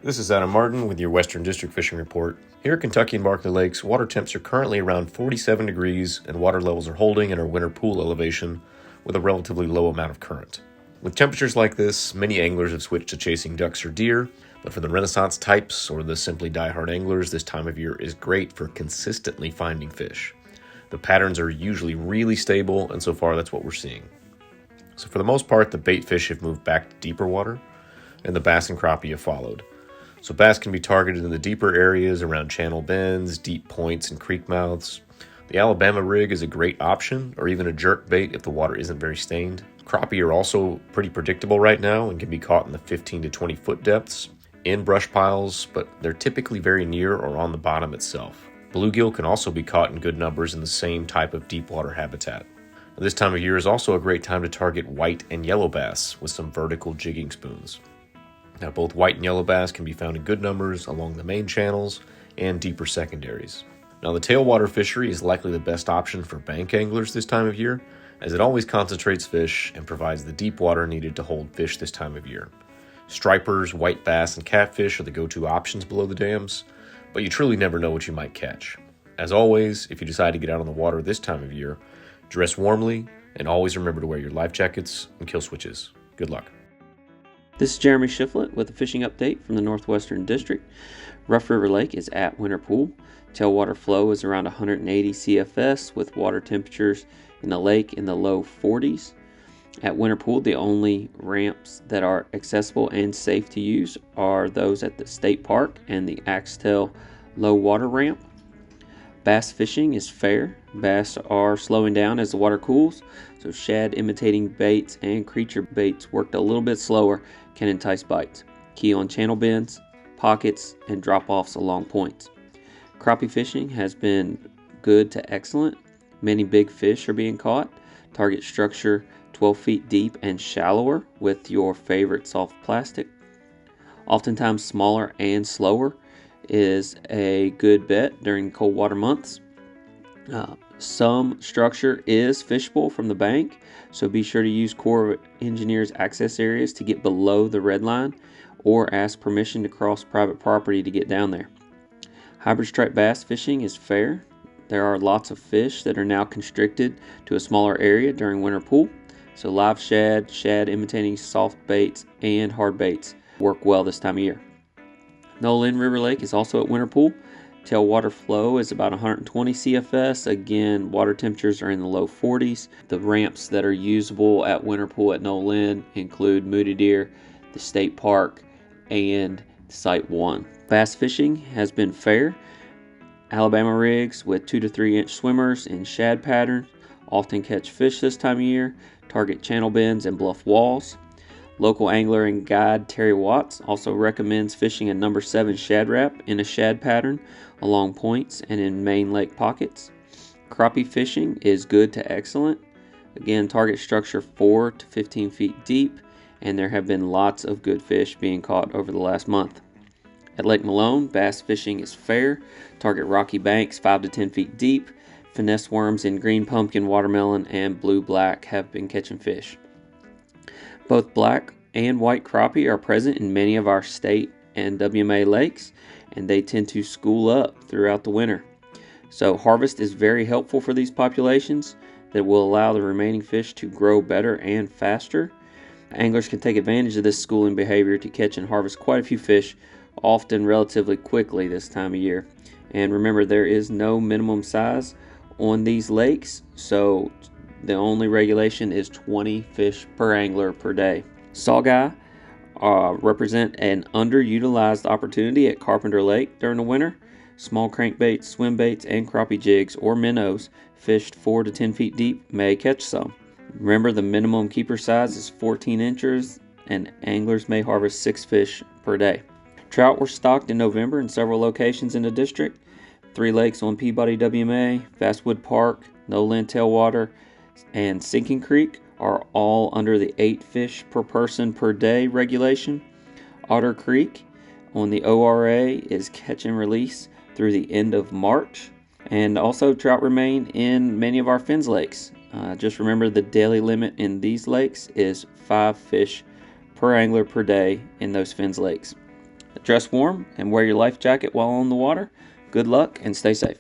This is Adam Martin with your Western District Fishing Report. Here at Kentucky and Barkley Lakes, water temps are currently around 47 degrees and water levels are holding at our winter pool elevation with a relatively low amount of current. With temperatures like this, many anglers have switched to chasing ducks or deer, but for the Renaissance types or the simply diehard anglers, this time of year is great for consistently finding fish. The patterns are usually really stable, and so far that's what we're seeing. So for the most part, the bait fish have moved back to deeper water, and the bass and crappie have followed. So bass can be targeted in the deeper areas around channel bends, deep points, and creek mouths. The Alabama rig is a great option, or even a jerk bait if the water isn't very stained. Crappie are also pretty predictable right now and can be caught in the 15 to 20 foot depths in brush piles, but they're typically very near or on the bottom itself. Bluegill can also be caught in good numbers in the same type of deep water habitat. This time of year is also a great time to target white and yellow bass with some vertical jigging spoons. Now, both white and yellow bass can be found in good numbers along the main channels and deeper secondaries. Now, the tailwater fishery is likely the best option for bank anglers this time of year, as it always concentrates fish and provides the deep water needed to hold fish this time of year. Stripers, white bass, and catfish are the go-to options below the dams, but you truly never know what you might catch. As always, if you decide to get out on the water this time of year, dress warmly and always remember to wear your life jackets and kill switches. Good luck. This is Jeremy Shiflett with a fishing update from the Northwestern District. Rough River Lake is at winter pool. Tailwater flow is around 180 CFS with water temperatures in the lake in the low 40s. At winter pool, the only ramps that are accessible and safe to use are those at the state park and the Axtell low water ramp. Bass fishing is fair. Bass are slowing down as the water cools, so shad imitating baits and creature baits worked a little bit slower can entice bites. Key on channel bends, pockets, and drop-offs along points. Crappie fishing has been good to excellent. Many big fish are being caught. Target structure 12 feet deep and shallower with your favorite soft plastic. Oftentimes smaller and slower is a good bet during cold water months. Some structure is fishable from the bank, so be sure to use Corps of Engineers access areas to get below the red line or ask permission to cross private property to get down there. Hybrid striped bass fishing is fair. There are lots of fish that are now constricted to a smaller area during winter pool, so live shad, shad imitating soft baits, and hard baits work well this time of year. Nolin River Lake is also at winter pool. Tailwater flow is about 120 CFS. Again, water temperatures are in the low 40s. The ramps that are usable at winter pool at Nolin include Moody Deer, the state park, and Site 1. Bass fishing has been fair. Alabama rigs with 2 to 3 inch swimmers in shad patterns often catch fish this time of year, target channel bends and bluff walls. Local angler and guide Terry Watts also recommends fishing a number 7 shad wrap in a shad pattern along points and in main lake pockets. Crappie fishing is good to excellent. Again, target structure 4 to 15 feet deep, and there have been lots of good fish being caught over the last month. At Lake Malone, bass fishing is fair. Target rocky banks 5 to 10 feet deep. Finesse worms in green pumpkin, watermelon, and blue-black have been catching fish. Both black and white crappie are present in many of our state and WMA lakes, and they tend to school up throughout the winter. So harvest is very helpful for these populations that will allow the remaining fish to grow better and faster. Anglers can take advantage of this schooling behavior to catch and harvest quite a few fish, often relatively quickly this time of year. And remember, there is no minimum size on these lakes, so the only regulation is 20 fish per angler per day. Sawguy represent an underutilized opportunity at Carpenter Lake during the winter. Small crankbaits, swim baits, and crappie jigs or minnows fished 4 to 10 feet deep may catch some. Remember, the minimum keeper size is 14 inches and anglers may harvest 6 fish per day. Trout were stocked in November in several locations in the district. 3 lakes on Peabody WMA, Fastwood Park, Nolin Tailwater, and Sinking Creek are all under the 8 fish per person per day regulation. Otter Creek on the ORA is catch and release through the end of March. And also trout remain in many of our Fins lakes. Just remember the daily limit in these lakes is 5 fish per angler per day in those Fins lakes. Dress warm and wear your life jacket while on the water. Good luck and stay safe.